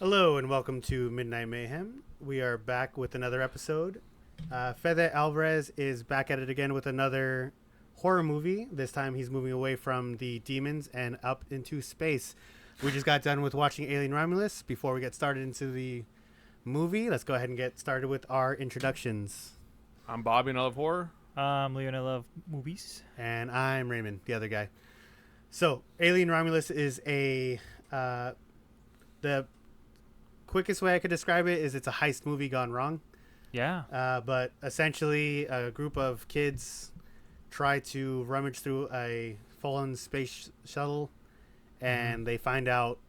Hello and welcome to Midnight Mayhem. We are back with another episode. Fede Alavarez is back at it again with another horror movie. This time he's moving away from the demons and up into space. We just got done with watching Alien Romulus. Before we get started into the movie, let's go ahead and get started with our introductions. I'm Bobby and I love horror. I'm Leo and I love movies. And I'm Raymond, the other guy. So, Alien Romulus is the quickest way I could describe it is it's a heist movie gone wrong. Yeah. But essentially, a group of kids try to rummage through a fallen space shuttle, and they find out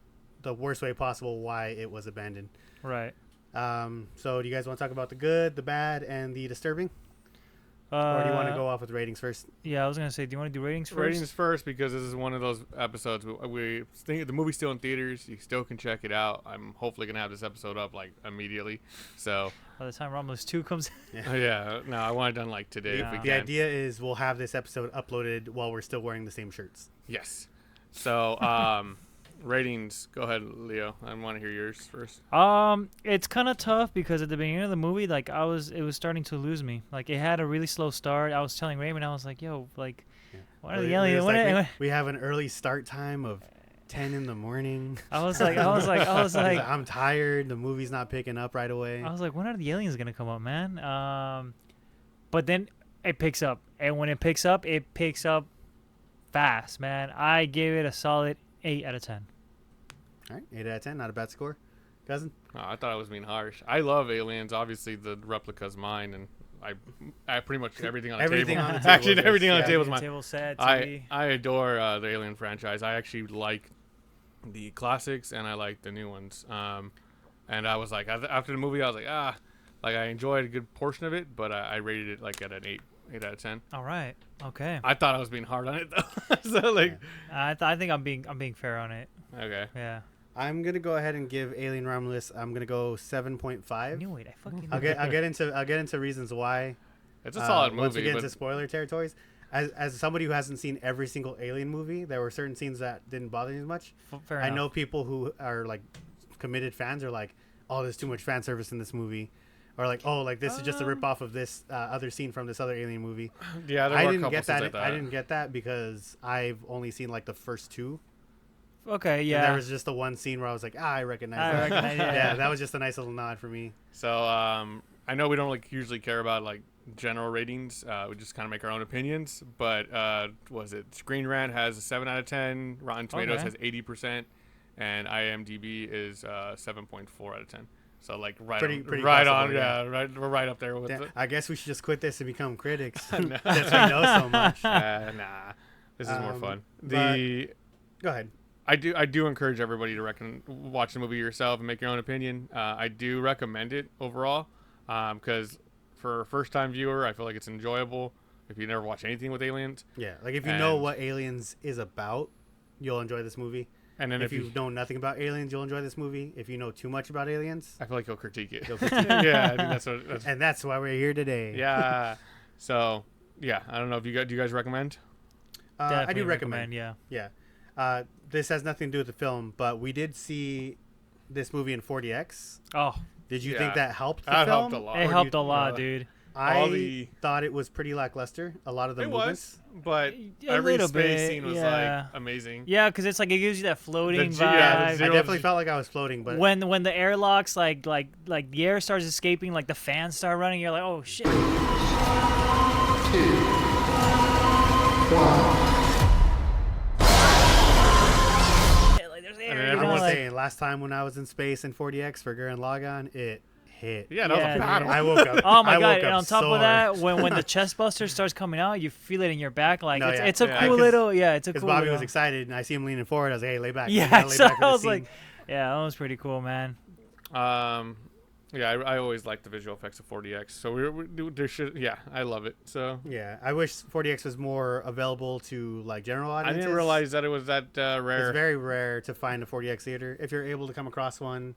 the worst way possible why it was abandoned. Right. So do you guys want to talk about the good, the bad, and the disturbing? Or do you want to go off with ratings first? Yeah, I was going to say, do you want to do ratings first? Ratings first, because this is one of those episodes we think the movie's still in theaters. You still can check it out. I'm hopefully going to have this episode up like immediately. So by the time Romulus 2 comes no, I want it done like today if we can. The idea is we'll have this episode uploaded while we're still wearing the same shirts. Yes. So ratings, go ahead, Leo. I want to hear yours first. It's kind of tough because at the beginning of the movie, like it was starting to lose me. Like it had a really slow start. I was telling Raymond, I was like, "Yo, like, what are the aliens?" We have an early start time of 10 in the morning. I was like, I'm tired. The movie's not picking up right away. I was like, when are the aliens gonna come up, man? But then it picks up, and when it picks up fast, man. I gave it a solid 8 out of 10. All right, 8 out of 10, not a bad score. Cousin? Oh, I thought I was being harsh. I love aliens. Obviously, the replica's mine, and I pretty much everything on the table. On the table. Actually, everything on the table is mine. Table set, I adore the Alien franchise. I actually like the classics, and I like the new ones. And I was like, after the movie, I was like, I enjoyed a good portion of it, but I rated it like at an 8 out of 10. All right. Okay. I thought I was being hard on it though. So like, I think I'm being fair on it. Okay. Yeah. I'm gonna go ahead and give Alien Romulus. I'm gonna go 7.5. I knew it. I fucking. I'll get into reasons why. It's a solid movie. Once we get into spoiler territories, as somebody who hasn't seen every single Alien movie, there were certain scenes that didn't bother me as much. Fair enough. I know people who are like committed fans are like, "Oh, there's too much fan service in this movie," or like, "Oh, like this is just a rip off of this other scene from this other Alien movie." Yeah, I didn't get that. I didn't get that because I've only seen like the first two. Okay, yeah. And there was just the one scene where I was like, I recognize that. Yeah, that was just a nice little nod for me. So I know we don't like usually care about like general ratings. We just kind of make our own opinions. But was it Screen Rant has a 7 out of 10. Rotten Tomatoes has 80%, and IMDb is 7.4 out of 10. So like pretty right on, yeah. Right, we're right up there with it. I guess we should just quit this and become critics since we know so much. Nah, this is more fun. Go ahead. I do encourage everybody to watch the movie yourself and make your own opinion. I do recommend it overall because for a first-time viewer, I feel like it's enjoyable. If you never watch anything with aliens, yeah, like if you know what Aliens is about, you'll enjoy this movie. And then if you know nothing about aliens, you'll enjoy this movie. If you know too much about aliens, I feel like you'll critique it. Yeah, I think that's and that's why we're here today. Yeah. So yeah, I don't know if do you guys recommend? I do recommend. Yeah. This has nothing to do with the film, but we did see this movie in 4DX. Oh. Did you think that helped the film? Helped a lot. It helped a lot, dude. I thought it was pretty lackluster. A lot of the movements. But every space scene was like amazing. Yeah, because it's like it gives you that floating vibe. I definitely felt like I was floating, but when the airlocks like the air starts escaping, like the fans start running, you're like, oh shit. 2, 1. I'm saying, last time when I was in space in 4DX for Gurren Lagann, it hit. Yeah, that was a battle. I woke up. Oh my god! And on top of that, when the chest buster starts coming out, you feel it in your back. Like it's a cool little. It's a cool. Because Bobby was excited, and I see him leaning forward. I was like, "Hey, lay back." Yeah, so I was like, "Yeah, that was pretty cool, man." Yeah, I always like the visual effects of 4DX. So there should, I love it. So yeah, I wish 4DX was more available to like general audiences. I didn't realize that it was that rare. It's very rare to find a 4DX theater. If you're able to come across one,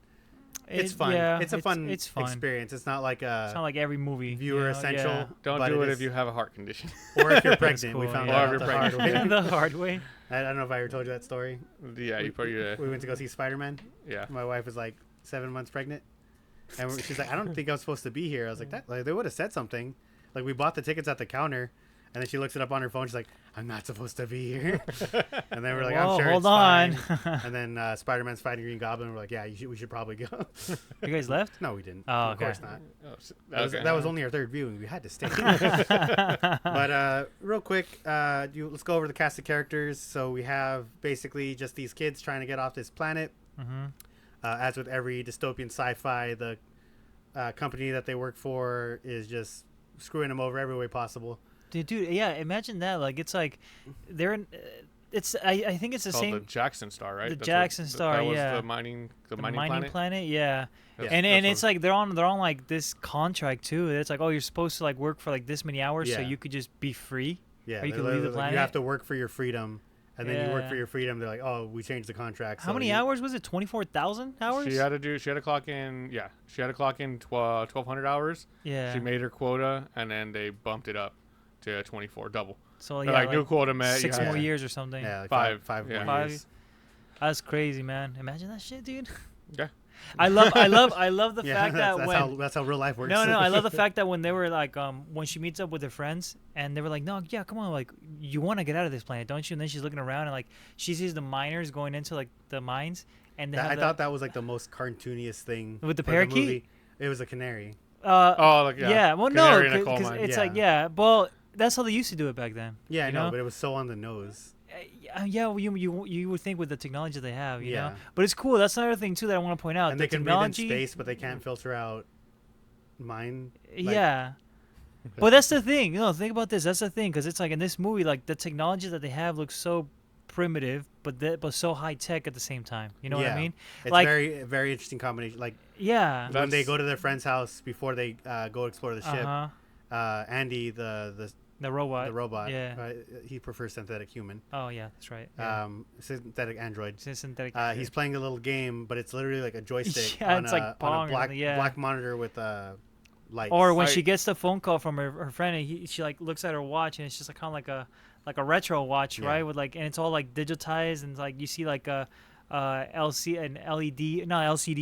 it's fun. Yeah, it's fun experience. It's not like every movie viewer essential. Yeah. Don't do it if you have a heart condition or if you're pregnant. Cool, we found out the hard way. The hard way. I don't know if I ever told you that story. Yeah, you probably. We went to go see Spider-Man. Yeah. My wife was like, 7 months pregnant. And she's like, I don't think I was supposed to be here. I was like, that, like, they would have said something. Like, we bought the tickets at the counter. And then she looks it up on her phone. She's like, I'm not supposed to be here. And then we're like, I'm sure hold it's on. fine. And then Spider-Man's fighting Green Goblin. We're like, yeah, we should probably go. You guys left? No, we didn't. Oh, of course okay. not. That was only our third viewing. We had to stay. But real quick, let's go over the cast of characters. So we have basically just these kids trying to get off this planet. Mm-hmm. As with every dystopian sci-fi, the company that they work for is just screwing them over every way possible. Dude, yeah, imagine that. Like, it's like they're in. I think it's the same. The Jackson Star, right? The Jackson Star, that was yeah. the mining planet, yeah. Yeah. And it's like they're on like this contract too. It's like, oh, you're supposed to like work for like this many hours, so Yeah. you could just be free. Yeah, Or you they're can leave the literally like, planet. you have to work for your freedom, and then you work Yeah. for your freedom. They're like, oh, we changed the contract. How so many hours was it? 24,000 hours? She had to clock in. Yeah, she had to clock in 1,200 hours. Yeah. She made her quota, and then they bumped it up to 24, double. So They're yeah, like new quota met. 6 you more have- years or something. Yeah, like Five. five Yeah. more Five. years. That's crazy, man. Imagine that shit, dude. Yeah. I love the Yeah, fact that that's how real life works. No, I love the fact that when they were like, when she meets up with her friends, and they were like, no, yeah, come on, like, you want to get out of this planet, don't you? And then she's looking around, and like, she sees the miners going into like the mines, and they have I thought that was like the most cartooniest thing With the for parakeet? movie. It was a canary. Oh, like yeah, well, Canary in a no, coal because mine. it's Yeah. like, yeah, well, that's how they used to do it back then. Yeah, I you know, know? but it was so on the nose. Yeah, well, you would think with the technology they have, you know. Yeah. But it's cool. That's another thing too that I want to point out. And the they can breathe in technology, space, but they can't filter out mine. Like, yeah. But that's the thing. You know, think about this. That's the thing, because it's like in this movie, like the technology that they have looks so primitive, but so high tech at the same time. You know what I Yeah. mean? It's Like- very interesting combination. Like Yeah. when they That's- go to their friend's house before they go explore the ship. Uh-huh. Andy, the The robot. Yeah, Yeah. he prefers synthetic human. Oh yeah, that's right. Yeah. Synthetic android. Synthetic. He's playing a little game, but it's literally like a joystick Yeah, on, it's a, like on Pong a or black something, yeah. black monitor with lights. Or when I- she gets the phone call from her friend, and she like looks at her watch, and it's just like kind of like a retro watch, Yeah. right? With like, and it's all like digitized, and like you see like a LCD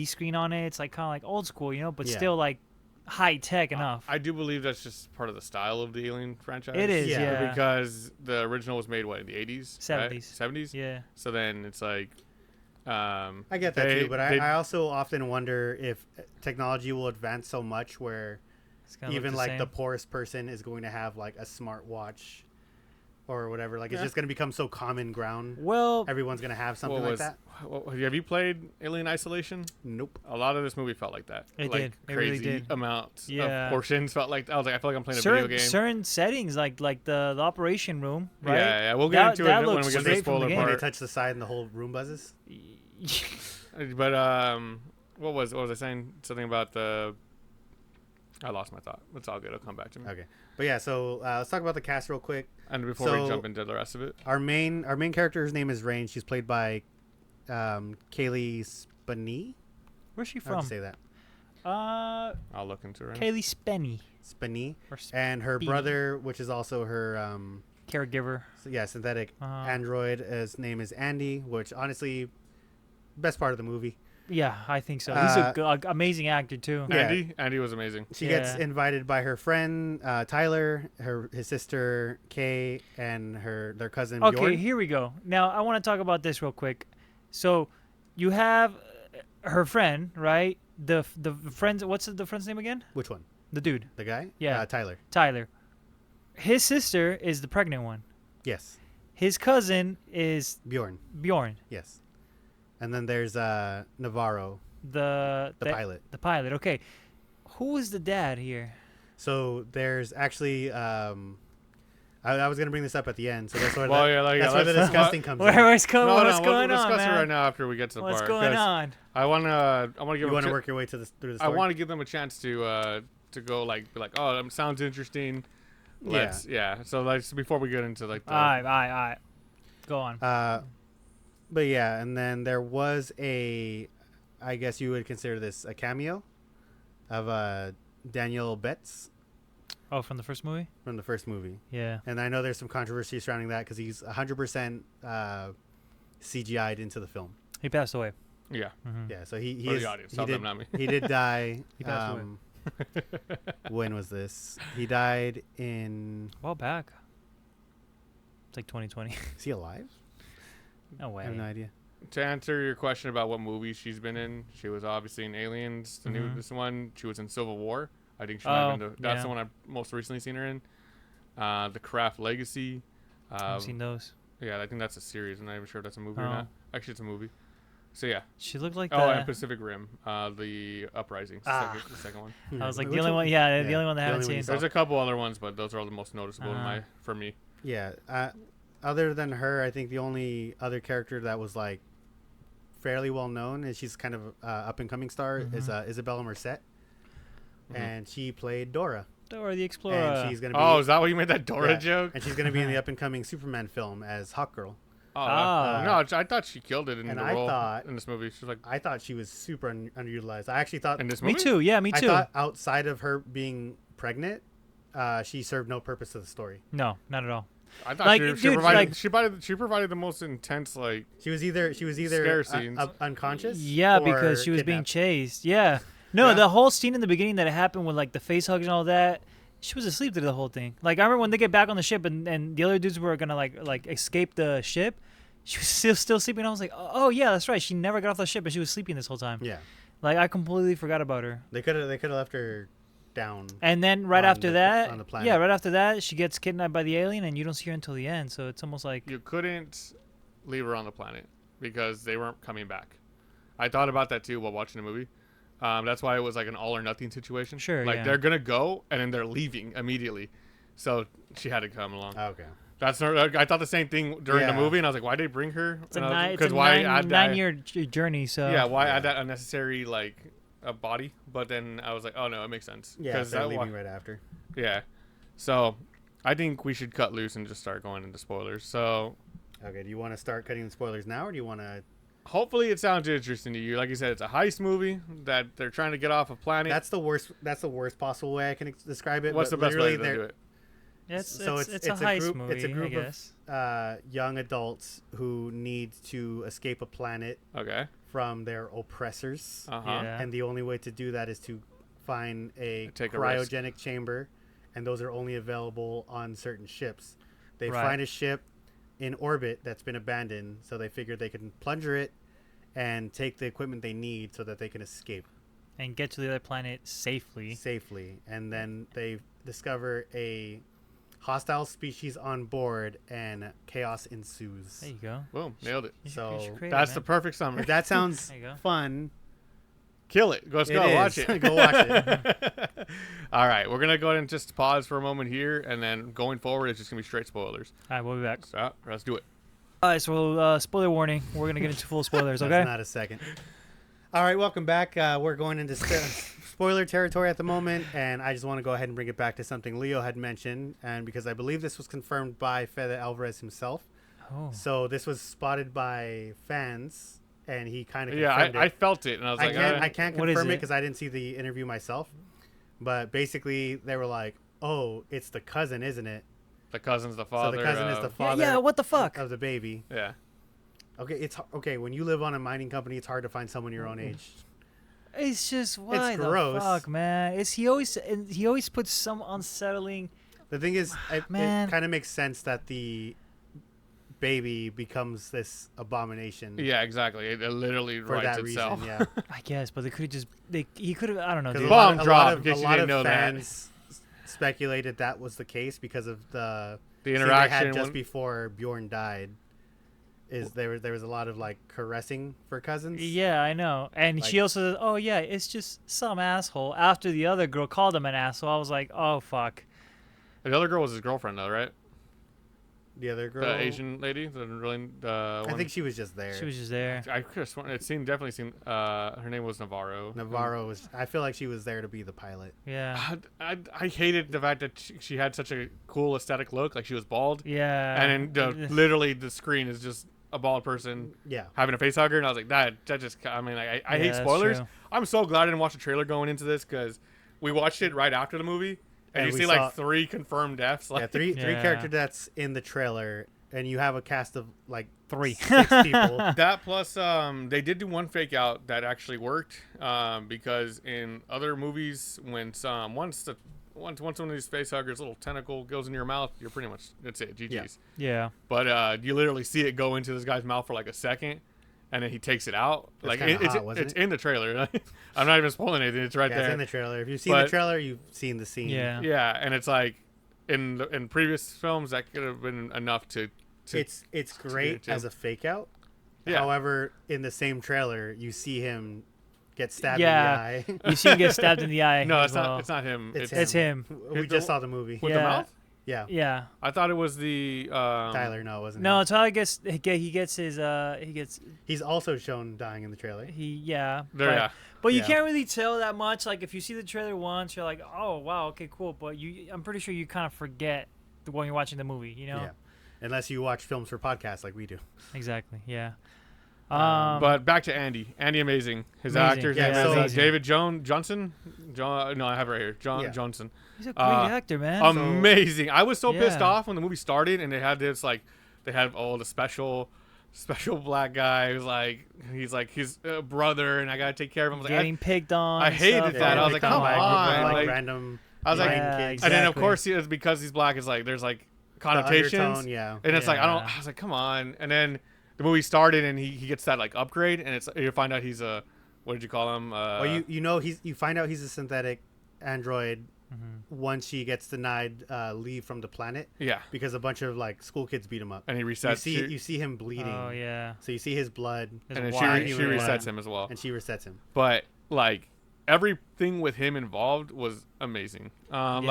screen on it. It's like kind of like old school, you know, but Yeah. still like high tech enough. I do believe that's just part of the style of the Alien franchise. It is, Yeah. yeah. Because the original was made in the 80s, 70s. 70s. Yeah. So then it's like, I get that they- too, but I also often wonder if technology will advance so much where It's gonna look even the like same. the poorest person is going to have like a smart watch or whatever. Like it's just going to become so common ground. Well, Everyone's going to have something like that. Have you played Alien Isolation? Nope. A lot of this movie felt like that. It like did. It really crazy did. amounts Yeah. of portions felt like I was like I feel like I'm playing a video game. certain settings like the operation room, right? Yeah, we'll get into that it when looks we get to the straight from the spoiler game. When they part. touch the side and the whole room buzzes. But what was I saying? Something about the. I lost my thought. It's all good. It'll come back to me. Okay. But yeah, so let's talk about the cast real quick. And before we So- jump into the rest of it, Our main character's name is Rain. She's played by Kaylee Spanee. Where's she How do you from? say that? I'll look into it. Kaylee Spenny. Spanee. Or And her Spee. brother, which is also her Caregiver. synthetic Uh-huh. android, his name is Andy, which honestly, best part of the movie. Yeah, I think so. He's a Uh, good, amazing actor too. Yeah. Andy was amazing. She gets Yeah. invited by her friend Tyler, his sister Kay, and their cousin Okay, Bjorn. here we go. Now I want to talk about this real quick. So, you have her friend, right? The friend's what's the friend's name again? Which one? The dude, The guy? Yeah. Tyler. Tyler. His sister is the pregnant one. Yes. His cousin is Bjorn. Bjorn, Yes. And then there's Navarro, the the pilot. The pilot. Okay, who is the dad here? So there's actually I was gonna bring this up at the end, so that's where Well, yeah, like, that's yeah, where the let's- disgusting comes in. What's going No, what's no, going we'll on, discuss man? it right now after we get to the What's part. going 'cause on? I wanna give You them want to a work your way through the I story? want to give them a chance to go like be like, oh, that sounds interesting. Let's yeah. So like before we get into like the, All right. Go on. But yeah, and then there was I guess you would consider this a cameo of Daniel Betts Oh, from the first movie? from the first movie. Yeah. And I know there's some controversy surrounding that because he's 100% CGI'd into the film. He passed away. Yeah. Mhm. Yeah, so he For is the audience, he tell did, them, not me. he did die. He passed away. When was this? He died in. A while back. It's like 2020. Is he alive? No way. I have no idea. To answer your question about what movies she's been in, she was obviously in Aliens, the Mhm. newest one. She was in Civil War. I think she might have been that's yeah. the one I've most recently seen her in. The Craft Legacy. I've seen those. Yeah, I think that's a series. I'm not even sure if that's a movie or Oh. not. Actually, it's a movie. So yeah. She looked like Oh, and the. Pacific Rim. The Uprising. Ah. The second one. I was like Which the only one. Yeah, the only one that I the haven't only one you seen. saw. There's a couple other ones, but those are all the most noticeable for me. Yeah. Other than her, I think the only other character that was like fairly well known, and she's kind of up and coming star, is Isabella Merced, and she played Dora. Dora the Explorer. And she's gonna be. Oh, is that why you made that Dora yeah, joke? And she's gonna be in the up and coming Superman film as Hawkgirl. Oh, Ah. no, I thought she killed it in And the I role thought- in this movie. She's like I thought she was super underutilized. I actually thought in this Me movie. too. Yeah, me I too. thought outside of her being pregnant, she served no purpose to the story. No, not at all. I thought Like, she dude, provided she provided the most intense like She was either Scare scenes. unconscious. Yeah, or because she was being kidnapped. chased. Yeah. No, Yeah. the whole scene in the beginning that happened with like the face hugs and all that. She was asleep through the whole thing. Like I remember when they get back on the ship and the other dudes were gonna like escape the ship. She was still sleeping. I was like, oh yeah, that's right. She never got off the ship, and she was sleeping this whole time. Yeah, Like I completely forgot about her. they could have left her down. And then right On after the- that, on the planet. yeah, right after that, she gets kidnapped by the alien, and you don't see her until the end. So it's almost like you couldn't leave her on the planet because they weren't coming back. I thought about that too while watching the movie. That's why it was like an all or nothing situation. Sure, like yeah. they're gonna go and then they're leaving immediately, so she had to come along. Okay. That's not, I thought the same thing during the Yeah. movie, and I was like, why did they bring her? it's a, Because why add that? 9-year journey. So Yeah, why Yeah. add that unnecessary like a body? But then I was like, oh no, it makes sense. Yeah, 'Cause they're that leaving right after. Yeah. So I think we should cut loose and just start going into spoilers. So Okay. Do you want to start cutting the spoilers now, or do you want to? hopefully it sounds interesting to you. Like you said, it's a heist movie that they're trying to get off a planet. That's the worst. That's the worst possible way I can describe it. What's the but best way literally to they're- do it? it's So a it's heist group. movie. It's a group I guess. of young adults who need to escape a planet Okay. from their oppressors, Uh huh. Yeah. and the only way to do that is to find a Take a risk. cryogenic chamber, and those are only available on certain ships. They Right. find a ship in orbit that's been abandoned, so they figured they can plunger it and take the equipment they need so that they can escape And get to the other planet safely. safely. And then they discover a hostile species on board, and chaos ensues. There you go. Boom. Nailed it. You should- So you should create it, That's the man. perfect summary. If that sounds There you go. fun, Kill it. Let's it go. is. Watch it. Go watch it. All right. We're going to go ahead and just pause for a moment here. And then going forward, it's just going to be straight spoilers. All right, we'll be back. So let's do it. All right, so spoiler warning. We're gonna get into full spoilers. That's Okay. not a second. All right, welcome back. We're going into spoiler territory at the moment, and I just want to go ahead and bring it back to something Leo had mentioned, and because I believe this was confirmed by Fede Alavarez himself. Oh. So this was spotted by fans, and he kind of Yeah, confirmed I it. felt it. And I was I like, can't What is confirm it it? because I didn't see the interview myself, but basically they were like, "Oh, it's the cousin, isn't it?" the cousin's the So father. the cousin is the Yeah, father yeah. What the fuck? of the baby. Yeah. Okay, it's okay when you live on a mining company. It's hard to find someone your own age. It's just why the gross. fuck, man. He always puts some unsettling. The thing is, it Man. kind of makes sense that the baby becomes this abomination Yeah, exactly. It literally for writes that itself. reason. Yeah, I guess, but they could have just. He could have. I don't know, 'Cause dude. Bomb drop, in case a you lot didn't of know that. fans speculated that was the case because of the The scene they interaction. had just when- before Bjorn died. Is there was a lot of like caressing for cousins? Yeah, I know. And she Like- also says, "Oh yeah, it's just some asshole." After the other girl called him an asshole, I was like, "Oh fuck." the other girl was his girlfriend, though, right? The other girl, The Asian lady. The really. I think she was just there. She was just there. I could have sworn it definitely seemed. Her name was Navarro. Navarro was. I feel like she was there to be the pilot. Yeah. I hated the fact that she had such a cool aesthetic look, like she was bald, Yeah. and then literally the screen is just a bald person Yeah. having a face hugger, and I was like, that just. I mean, I Yeah, hate that's spoilers. true. I'm so glad I didn't watch the trailer going into this because we watched it right after the movie, and And you we see saw- like 3 confirmed deaths. Like, Yeah, three Yeah. character deaths in the trailer, and you have a cast of like 3. 6 people. That plus they did do one fake out that actually worked because in other movies when once one of these face huggers little tentacle goes in your mouth, you're pretty much that's it, GG's. Yeah. But you literally see it go into this guy's mouth for like a second, and then he takes it out. That's like hot, it's in the trailer. I'm not even spoiling anything. It's right there. It's in the trailer. If you've seen the trailer, you've seen the scene. Yeah. Yeah, and it's like in previous films that could have been enough to It's great as a fake out. Yeah. However, in the same trailer, you see him get stabbed Yeah. in the eye. You see him get stabbed in the eye. No, as it's well. not. It's not him. It's him. We just saw the movie. With Yeah. the mouth. Yeah. Yeah. I thought it was the Tyler, no, it wasn't. No, him. Tyler gets his He's also shown dying in the trailer. But you Yeah. can't really tell that much. Like if you see the trailer once, you're like, oh wow, okay, cool. But I'm pretty sure you kind of forget when you're watching the movie. You know. Yeah. Unless you watch films for podcasts like we do. Exactly. Yeah. But back to Andy. Andy, amazing. His Amazing. actor's Yeah, name so is amazing. David Johnson. No, I have it right here. Yeah. Johnson. He's a great actor, man. Amazing. I was so pissed Yeah. off when the movie started and they had this they had the special black guy who's he's his brother and I gotta take care of him. I was Getting picked on. I and hated stuff. that. I was like, come on, Like like- random. I was like, Yeah, kids. and then of exactly. course it's because he's black. It's like there's connotations, undertone, yeah. and it's like Yeah. I was like, come on. And then the movie started and he gets that upgrade and you find out he's a what did you call him? Well, you find out he's a synthetic android once she gets denied leave from the planet. Yeah, Because a bunch of school kids beat him up. and he resets. You see him bleeding. Oh yeah. So you see his blood, His and then white she human resets blood. him as well. and she resets him. But everything with him involved was amazing. Both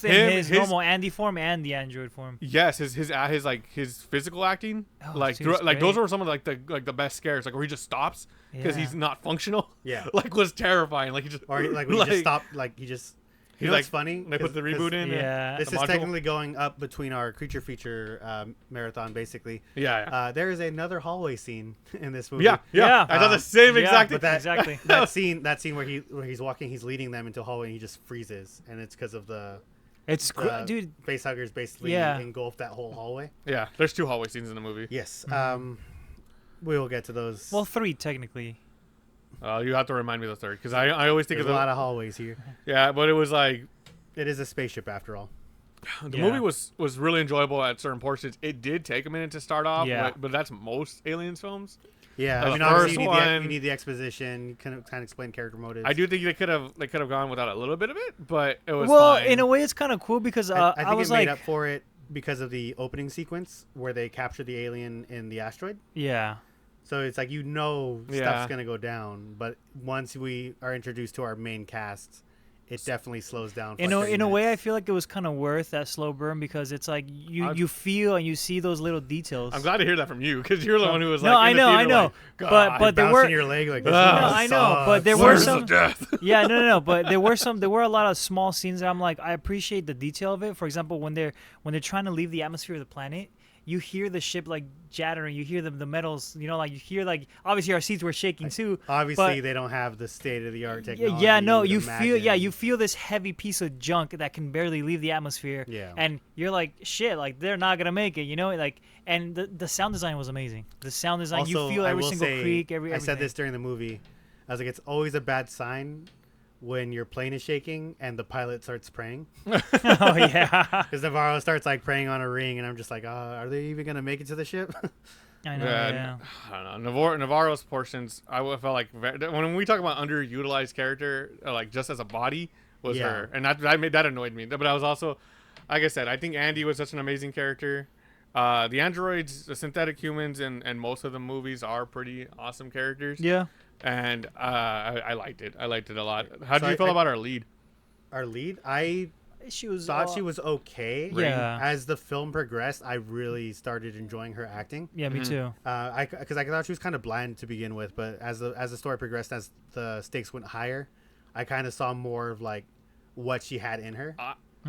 in him- his normal Andy form and the android form. Yes, his physical acting, Oh, dude, it's those great. were some of the best scares, where he just stops because Yeah. he's not functional. Yeah. was terrifying. He just Or when he just stopped, he just. You He's know what's funny? They put the reboot in. Yeah. This the is module? technically going up between our creature feature marathon, basically. Yeah. There is another hallway scene in this movie. Yeah. Yeah. I thought the same Yeah, exact but thing. that- Exactly. That scene where he's walking, he's leading them into a hallway, and he just freezes, and it's because of the It's dude. facehuggers basically Yeah. engulfed that whole hallway. Yeah. There's 2 hallway scenes in the movie. Yes. We will get to those. Well, 3 technically. You have to remind me of the third because I always think there's of a lot of hallways here. yeah, but it was It is a spaceship after all. the Yeah. movie was really enjoyable at certain portions. It did take a minute to start off, Yeah. but that's most Aliens films. Yeah, The I mean, obviously first you one- need the exposition, you kind of explain character motives. I do think they could have gone without a little bit of it, but it was Well, fine. in a way, it's kind of cool because I I think was it made like, up for it because of the opening sequence where they capture the alien in the asteroid. yeah, So it's like Yeah. stuff's gonna go down, but once we are introduced to our main cast, it definitely slows down. For in like 30 a way, I minutes. feel like it was kind of worth that slow burn because it's like I'm- you feel and you see those little details. I'm glad to hear that from you because you're the one who was No, like, in the I theater, know, like, but God, but there bouncing were your leg like this. No, I know, but there were Slurs some of death. yeah, no, but there were a lot of small scenes that I'm like, I appreciate the detail of it. For example, when they're trying to leave the atmosphere of the planet, you hear the ship jattering, you hear the metals, you hear obviously our seats were shaking too. Obviously, but- they don't have the state of the art technology. Yeah, no, would you imagine. feel this heavy piece of junk that can barely leave the atmosphere. Yeah. And you're like, shit, they're not gonna make it, and the sound design was amazing. The sound design, Also, you feel I every will single say, creak, I everything. said this during the movie. I was like, it's always a bad sign when your plane is shaking and the pilot starts praying. Oh yeah. Because Navarro starts praying on a ring, and I'm just like, are they even gonna make it to the ship? I know. Yeah, Yeah. I don't know. Navarro's portions, felt like when we talk about underutilized character, just as a body, was Yeah. her, and that annoyed me. But I was also, like I said, I think Andy was such an amazing character. The androids, the synthetic humans, and most of the movies are pretty awesome characters. Yeah. And I liked it. I liked it a lot. How So did you feel about our lead? Our lead, I She was. thought she was okay. Yeah. As the film progressed, I really started enjoying her acting. Yeah, me too. Because I thought she was kind of bland to begin with, but as the story progressed, as the stakes went higher, I kind of saw more of what she had in her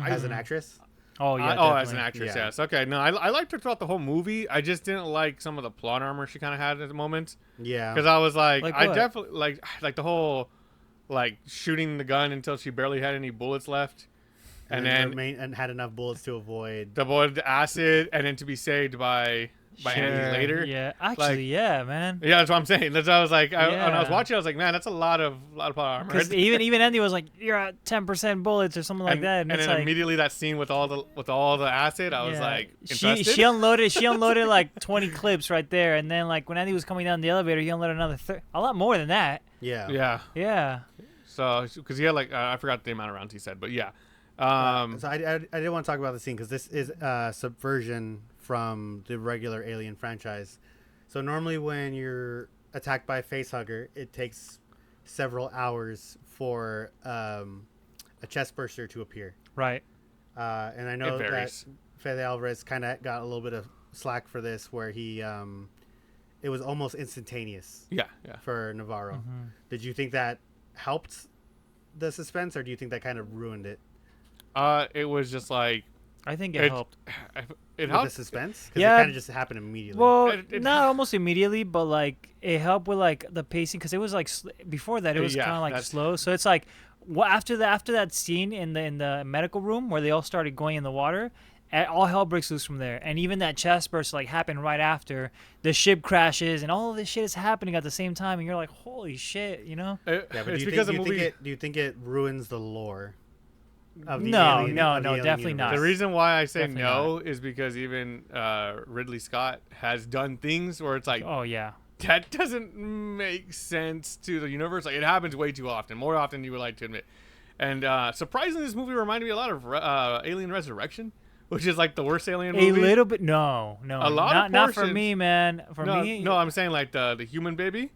as an actress. Oh yeah. As an definitely. actress, Yeah. yes. Okay, no, I liked her throughout the whole movie. I just didn't like some of the plot armor she kind of had at the moments. Yeah. Because I was like Like I what? definitely like the whole shooting the gun until she barely had any bullets left, and then and had enough bullets to avoid. the acid, and then to be saved by by Andy later. Yeah, actually, yeah, man. Yeah, that's what I'm saying. That's what I was like. When I was Yeah. watching, I was like, man, that's a lot of plot armor. Because even Andy was like, "You're at 10% bullets" or something like that, and it's then like immediately that scene with all the acid, I was like, infested. she unloaded like 20 clips right there, and then like when Andy was coming down the elevator, he unloaded another a lot more than that. Yeah. Yeah. So, because he had like I forgot the amount of rounds he said, but yeah. So I did want to talk about the scene because this is a subversion from the regular Alien franchise. So normally when you're attacked by a facehugger, it takes several hours for a chest burster to appear. Right. And I know that Fede Alavarez kind of got a little bit of slack for this, where he it was almost instantaneous. Yeah. For Navarro. Mm-hmm. Did you think that helped the suspense, or do you think that kind of ruined it? It was just like I think it helped. It With helped the suspense, because Yeah. it kind of just happened immediately. Well, It- not almost immediately, but like it helped with like the pacing because it was like before that it was Yeah, kind of like that's- slow. So it's like after that scene in the medical room where they all started going in the water, all hell breaks loose from there. And even that chest burst like happened right after the ship crashes, and all of this shit is happening at the same time, and you're like, holy shit, you know? Yeah, but it's do because you the movie. do you think it ruins the lore? Of the No, Alien- no, of the no, Alien definitely universe? not. The reason why I say Definitely no is because even Ridley Scott has done things where it's like Oh yeah. that doesn't make sense to the universe. Like it happens way too often, more often than you would like to admit. And surprisingly, this movie reminded me a lot of Alien Resurrection, which is like the worst Alien movie. A little bit. No, A lot of not for portions- me, man. For me, No, I'm saying like the human baby.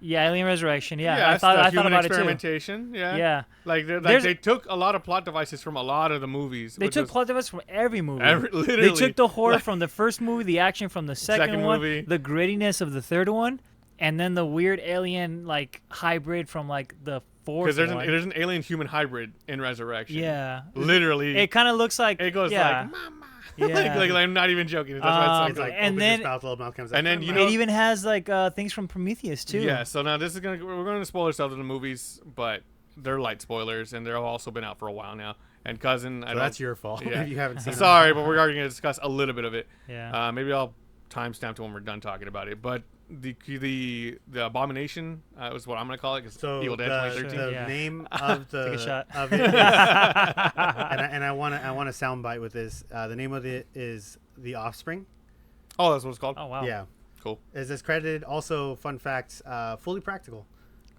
yeah, Alien Resurrection. Yeah, I Yes, thought the I thought human about it too. experimentation. Yeah. Yeah. Like There's- they took a lot of plot devices from a lot of the movies. They which took was plot devices from every movie. literally. They took the horror Like- from the first movie, the action from the second one, movie. the grittiness of the third one, and then the weird alien like hybrid from like the fourth Because one. there's an alien human hybrid in Resurrection. Yeah. Literally. It kind of looks like It goes yeah. like mama. Yeah. like I'm not even joking. That's why It's like And opens then- his mouth, little mouth comes out. And then, you It know- even has like things from Prometheus too. Yeah, so now this is we're going to spoil ourselves in the movies, but they're light spoilers, and they've also been out for a while now. And cousin, So that's your fault Yeah. if you haven't seen it. Sorry, but we're going to discuss a little bit of it. Yeah. Maybe I'll timestamp to when we're done talking about it. But the abomination is what I'm going to call it, because So Evil Dead the, 2013. the Yeah. name of the Take a shot. of it is, and I want a soundbite with this. The name of it is The Offspring. Oh, that's what it's called. Oh wow. Yeah, Cool. is this credited? Also, fun fact: fully practical.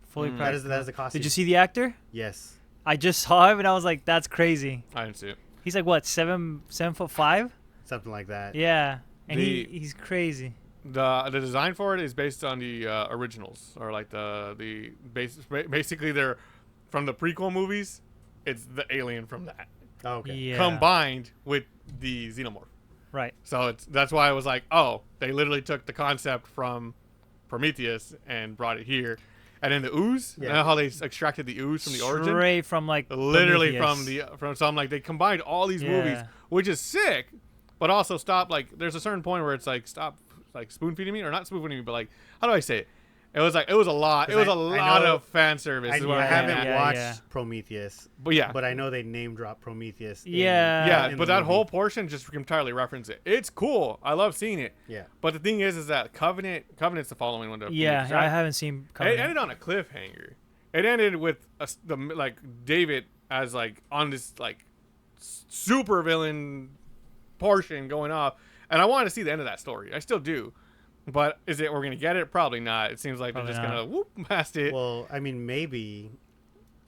Fully Mm. practical. That is the costume. Did you see the actor? Yes. I just saw him and I was like, that's crazy. I didn't see it. He's like what, 7'5"? Something like that. Yeah. And The- he's crazy. The design for it is based on the originals, or like basically they're from the prequel movies. It's the alien from that Oh, okay. Yeah. combined with the xenomorph. Right. So that's why I was like, oh, they literally took the concept from Prometheus and brought it here. And then the ooze, Yeah. you know how they extracted the ooze from the origin? Straight from like Literally Prometheus. from so I'm like, they combined all these movies, Yeah. which is sick, but also stop, like, there's a certain point where it's like, stop, like, spoon feeding me, or not spoon feeding me, but like, how do I say it? It was like, it was a lot. It 'Cause was a I lot know- of fan service. I, is what I I'm haven't getting at. yeah, watched yeah. Prometheus, But yeah. but I know they name drop Prometheus. Yeah. Yeah, in but the that movie. whole portion just entirely reference it. It's cool. I love seeing it. Yeah. But the thing is that Covenant's the following one. Yeah, I haven't seen It Covenant. ended on a cliffhanger. It ended with David as like on this like super villain portion going off, and I want to see the end of that story. I still do. But we're gonna get it? Probably not. It seems like Probably they're just not. gonna whoop past it. Well, I mean, maybe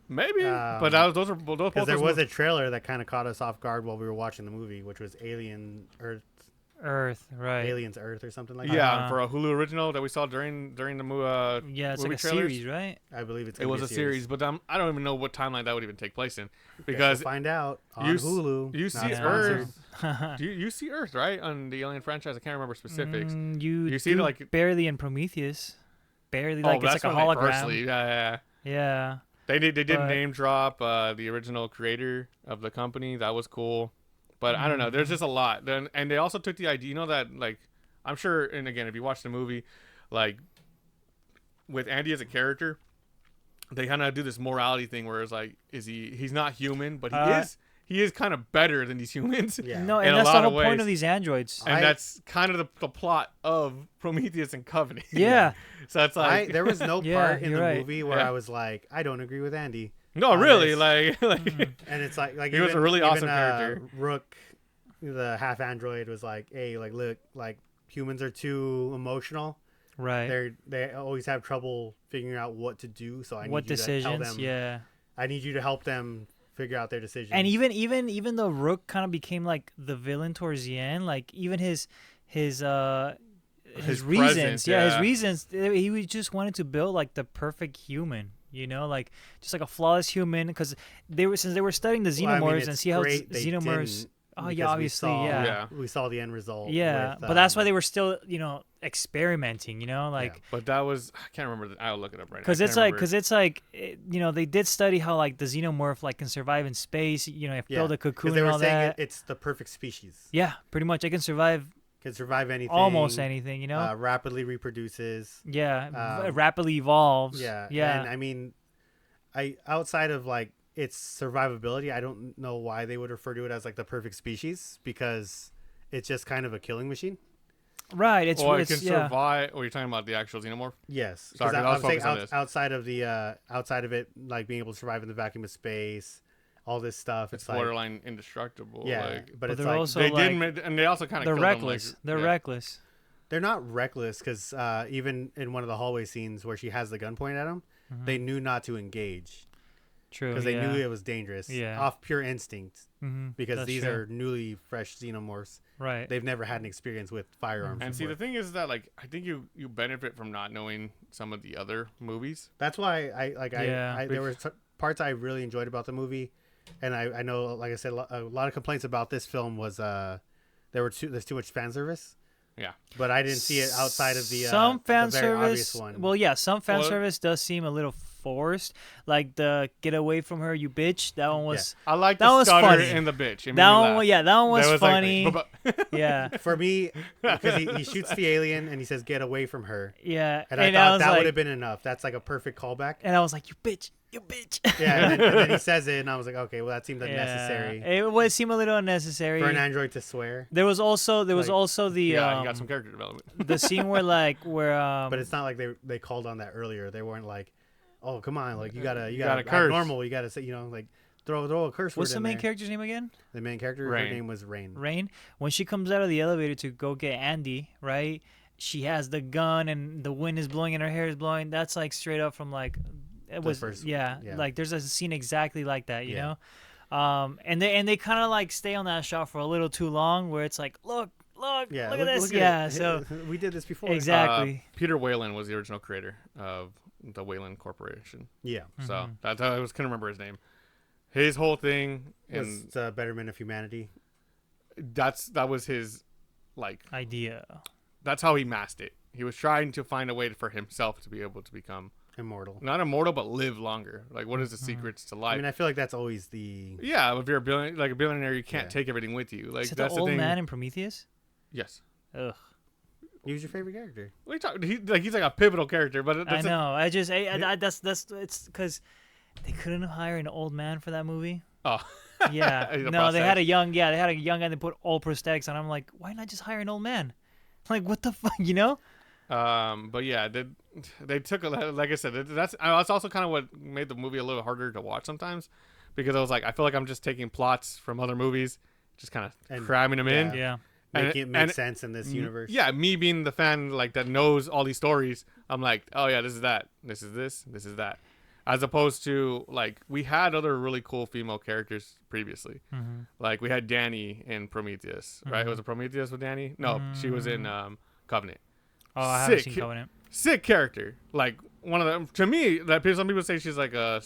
Maybe, but those are both because there those was a movies- trailer that kind of caught us off guard while we were watching the movie, which was Earth, right. Aliens Earth or something like yeah Uh-huh. for a Hulu original that we saw during the movie. Yeah, it's movie like a trailers. series, right? that. I believe it's It gonna was be a series, but I don't even know what timeline that would even take place in, Guess because we'll find out on you Hulu. you Not see sponsored. Earth. you see Earth right on the Alien franchise. I can't remember specifics. You see it do like barely in Prometheus. Barely, like it's that's like a when they first hologram. leave. Yeah. Yeah. They did But- name drop the original creator of the company. That was cool, but I don't know. There's just a lot. Then and they also took the idea. You know that like I'm sure. And again, if you watch the movie, like with Andy as a character, they kind of do this morality thing where it's like, he's not human, but he is. he is kind of better than these humans. Yeah. No, in and a that's lot the of whole point ways. of these androids. And that's kind of the plot of Prometheus and Covenant. Yeah. So it's like there was no Yeah, part in you're the right. movie where Yeah. I was like, I don't agree with Andy. no, on really, this. like And it's like He was a really awesome character. Rook, the half android, was like, hey, like look, like humans are too emotional. Right. They always have trouble figuring out what to do. So I need What you to tell decisions? them. Yeah. I need you to help them figure out their decisions. And even though Rook kind of became like the villain towards the end, like even his reasons, presence, his yeah. reasons, he just wanted to build like the perfect human, like just like a flawless human, because they were studying the Well, I xenomorphs mean, and it's see how great they xenomorphs. didn't, Oh because yeah, we obviously, saw- yeah. We saw the end result. Yeah, with, but that's why they were still, experimenting, like But that was I can't remember. I'll look it up right now. because it's like they did study how like the xenomorph like can survive in space, build a cocoon they and were all saying that. it's the perfect species. Yeah, pretty much. It can survive Can survive anything. almost anything, Rapidly reproduces. Yeah, rapidly evolves. Yeah. Yeah. And I mean, outside of like its survivability, I don't know why they would refer to it as like the perfect species, because it's just kind of a killing machine. Right. It's it can yeah. survive. Or you're talking about the actual xenomorph? Yes. Sorry, 'cause I was I'm saying focused on this. outside of it, like being able to survive in the vacuum of space, all this stuff. It's It's like, borderline indestructible. yeah, Like, but But it's they're like also they like, didn't, and they also kind of they're killed reckless. Them, like, They're yeah. reckless. they're not reckless, because even in one of the hallway scenes where she has the gun pointed at them, they knew not to engage True. because yeah. they knew it was dangerous. Yeah. Off pure instinct, Mhm, because that's these true. are newly fresh xenomorphs. right. They've never had an experience with firearms. And see, before. the thing is that like I think you benefit from not knowing some of the other movies. That's why Yeah. there were parts I really enjoyed about the movie, and I know, like I said, a lot of complaints about this film was there's too much fan service. Yeah. But I didn't see it outside of the some fan the very obvious service. one. Well, yeah, some fan Well- service does seem a little forced. Like the "Get away from her, you bitch." That one was. I like That the was stutter funny. and the bitch. It made That me one, laugh. yeah, that one was That like, funny. but- Yeah, For me, because he shoots the alien and he says, "Get away from her," yeah. and I thought was that like, would have been enough. That's like a perfect callback. And I was like, "You bitch, you bitch." Yeah, and then he says it, and I was like, okay, well, that seemed unnecessary Yeah, it would seem a little unnecessary. for an android to swear. There was also the yeah, you got some character development. the scene where But it's not like they called on that earlier. They weren't like, "Oh, come on, like you gotta gotta act curse. normal. You gotta say, like throw a curse word." what's the in main there. character's name again? The main character, her Rain. name was Rain. Rain. When she comes out of the elevator to go get Andy, right? She has the gun and the wind is blowing and her hair is blowing. That's like straight up from like it was first- yeah, yeah. like there's a scene exactly like that, you Yeah. know? And they kind of like stay on that shot for a little too long where it's like, look Yeah, at this. look Yeah, it. so we did this before. exactly. Peter Whalen was the original creator of the Whalen Corporation. Yeah, So Mm-hmm. that's how I couldn't remember his name. His whole thing, and was Betterment of Humanity. that was his, like, Idea. that's how he masked it. He was trying to find a way for himself to be able to become Immortal. not immortal but live longer. Like, what is the Mm-hmm. secrets to I life? mean, I feel like that's always the. Yeah, if you're a billionaire, you can't Yeah. take everything with you. Like Is it that's the old thing. man in Prometheus? Yes. Ugh. Who's your favorite character? What are you talking? He's like a pivotal character, but I that's know. That's it's because they couldn't hire an old man for that movie. Oh. Yeah. The No, they had prosthetics. a young. Yeah, they had a young guy. They put all prosthetics on. I'm like, why not just hire an old man? Like, what the fuck, you know? But yeah, they took like I said, that's also kind of what made the movie a little harder to watch sometimes, because I was like, I feel like I'm just taking plots from other movies, just kind of And- cramming them in. Yeah. Making it make and- sense in this universe. Yeah, me being the fan like that knows all these stories, I'm like, oh yeah, this is that, this is this, this is that, as opposed to like we had other really cool female characters previously, like we had Danny in Prometheus, right? Was it Prometheus with Danny? No, she was in Covenant. Oh, I haven't Sick. seen Covenant. Sick character, like one of them. To me, that some people say she's like a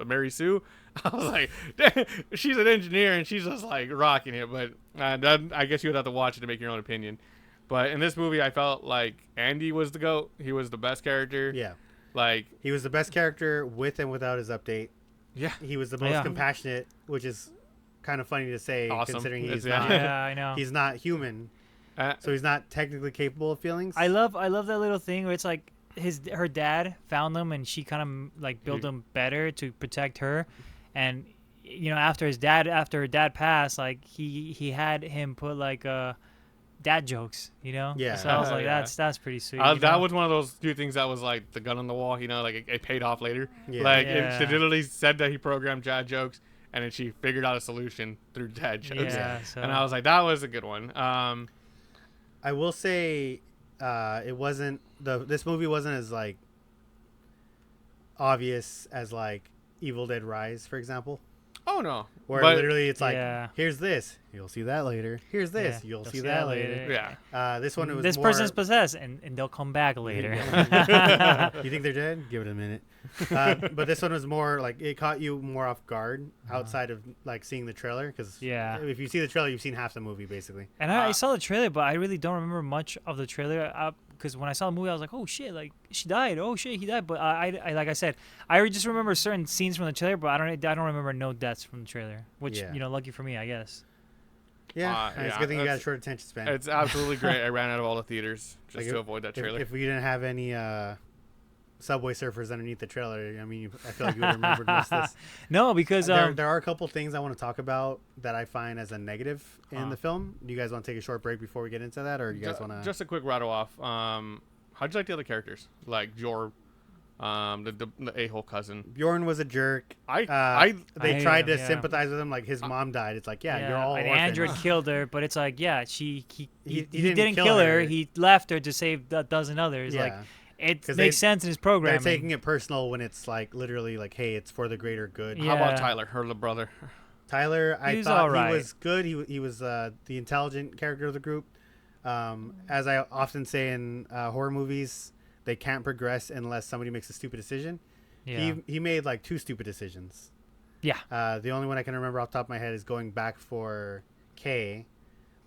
Mary Sue. I was like, damn, she's an engineer and she's just like rocking it. But I guess you would have to watch it to make your own opinion. But in this movie, I felt like Andy was the GOAT. He was the best character. Yeah. Like, He was the best character with and without his update. yeah, He was the most Yeah. compassionate, which is kind of funny to say, Awesome. considering It's- he's yeah. not. Yeah, I know. He's not human, so he's not technically capable of feelings. I love that little thing where it's like her dad found them and she kind of like built them better to protect her, and after her dad passed, like he had him put like dad jokes, Yeah. So I was like, Yeah. that's pretty sweet. That was one of those few things that was like the gun on the wall, like it paid off later. Yeah. Like Yeah. she literally said that he programmed dad jokes, and then she figured out a solution through dad jokes. Yeah, so. And I was like, that was a good one. I will say, it wasn't this movie wasn't as like obvious as like Evil Dead Rise, for example, Oh no, where but, literally it's like, Yeah. here's this, you'll see that later. Here's this, Yeah, you'll see that later. yeah. This one, it was This more, person's possessed, and they'll come back later. You think they're dead? Give it a minute. But this one was more like it caught you more off guard outside of like seeing the trailer, because Yeah. if you see the trailer, you've seen half the movie basically. And I saw the trailer, but I really don't remember much of the trailer. Because when I saw the movie, I was like, "Oh shit! Like she died. Oh shit, he died." But I like I said, I just remember certain scenes from the trailer, but I don't remember no deaths from the trailer. Which Yeah. lucky for me, I guess. Yeah, and it's a good thing you got a short attention span. It's absolutely great. I ran out of all the theaters just Like to avoid that trailer. If we didn't have any Subway Surfers underneath the trailer, I mean, I feel like you would have remembered most of this. No, because There are a couple things I want to talk about that I find as a negative in the film. Do you guys want to take a short break before we get into that, or do you guys want to? Just a quick rattle off. How'd you like the other characters? Like Jor, the a-hole cousin. Bjorn was a jerk. They I tried to yeah. sympathize with him, like his mom died. It's like, you're all an orphans. android killed her, but it's like, he didn't kill kill her. her. He left her to save a dozen others. Yeah. Like it 'Cause makes sense in his They're programming. taking it personal when it's like literally like, hey, it's for the greater good. Yeah. How about Tyler, her little brother? Tyler, I He's thought alright. he was good. He was the intelligent character of the group. As I often say in horror movies, they can't progress unless somebody makes a stupid decision. Yeah. He made like 2 stupid decisions. Yeah. The only one I can remember off the top of my head is going back for Kay.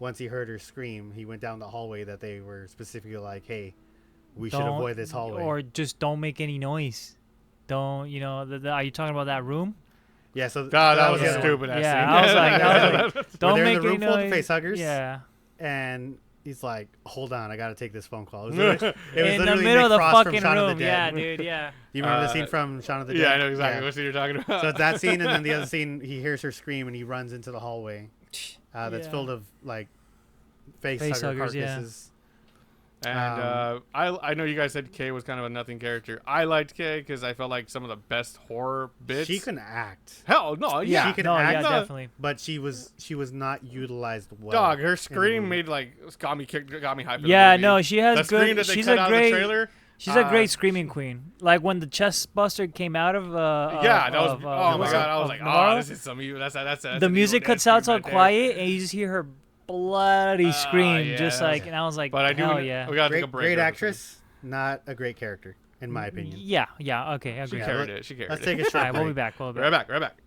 Once he heard her scream, he went down the hallway that they were specifically like, hey, we should Don't- avoid this hallway. Or just don't make any noise. Don't, are you talking about that room? Yeah, so That was the a other one. stupid ass Yeah, scene. I was like, Where don't they're in make the any room full of noise. facehuggers. Yeah. And he's like, hold on, I got to take this phone call. It was In the literally middle of Nick the Frost from fucking Shaun of the room. Yeah, Dead. dude. Yeah. You remember the scene from Shaun of the Dead? Yeah, I know exactly Yeah. what scene you're talking about. So it's that scene, and then the other scene, he hears her scream, and he runs into the hallway that's Yeah. filled of like facehugger Facehuggers, yeah. carcasses. And I know you guys said Kay was kind of a nothing character. I liked Kay because I felt like some of the best horror bits. She can act. Hell no, yeah. She can No, act, yeah, definitely. but she was not utilized well. Dog, her in the scream movie. made like got me hyped. For Yeah, the movie. no, she has the scream good. that they She's cut a out of the great. trailer. She's a great screaming queen. Like when the chest buster came out of. Yeah, that was. of, Oh my god, I was of like, Navarro. oh, this is some evil. That's The an music Evil Dead cuts out so scream right there. quiet, and you just hear her bloody scream, yeah, just that was- like, and I was like, But I do. hell yeah. We gotta take a Great, break. great real quick. actress, not a great character, in my opinion. Yeah, okay, I She agree. Yeah, carried it. She carried Let's it. take a All short right, we'll be break. back. We'll be Right back. back, right back.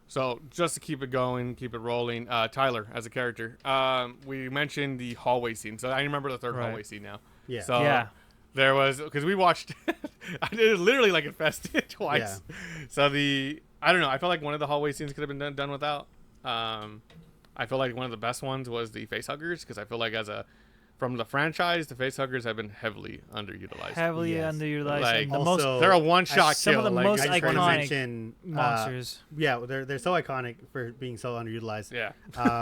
So just to keep it going, keep it rolling. Tyler as a character. We mentioned the hallway scene, so I remember the third Right. hallway scene now. Yeah. So Yeah. there was because we watched. I did it literally like infested twice. So I don't know. I felt like one of the hallway scenes could have been done without. I feel like one of the best ones was the facehuggers because I feel like from the franchise, the facehuggers have been heavily underutilized. Heavily Yes. underutilized. Like, and the also- most They're a one-shot some kill. of the like, most I just want to iconic mention monsters. Yeah, they're so iconic for being so underutilized. Yeah.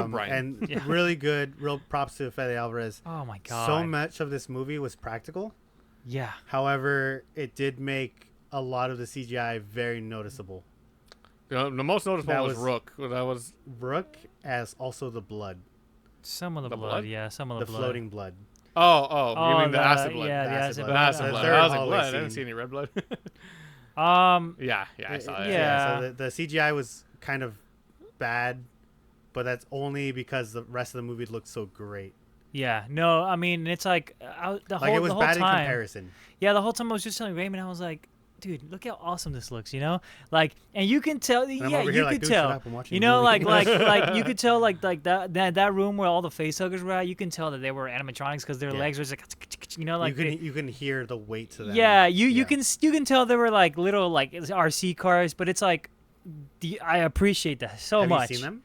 Right. And Yeah. really good. Real props to Fede Alavarez. Oh my god. So much of this movie was practical. Yeah. However, it did make a lot of the CGI very noticeable. The most noticeable That was was- Rook. That was Rook, as also the blood, Some of the, The blood. blood? Yeah, some of the the blood. floating blood. you mean the acid blood? Yeah, The the acid acid blood. The acid The blood. third I was like, hallway blood. I didn't scene. see any red blood. Yeah, I saw that. Yeah. So the CGI was kind of bad, but that's only because the rest of the movie looked so great. yeah. No, I mean it's like the Like whole it was the whole bad time. in comparison. Yeah, the whole time I was just telling Raymond, I was like, dude, look how awesome this looks, Like, and you can tell, I'm yeah, over you here like, could dude, shut tell, up, I'm watching the movie. like you could tell, like that room where all the facehuggers were at, you can tell that they were animatronics because their Yeah. legs were just like, like you can hear the weight to them. yeah, you can tell they were like little like RC cars, but it's like, I appreciate that so Have much. you seen them?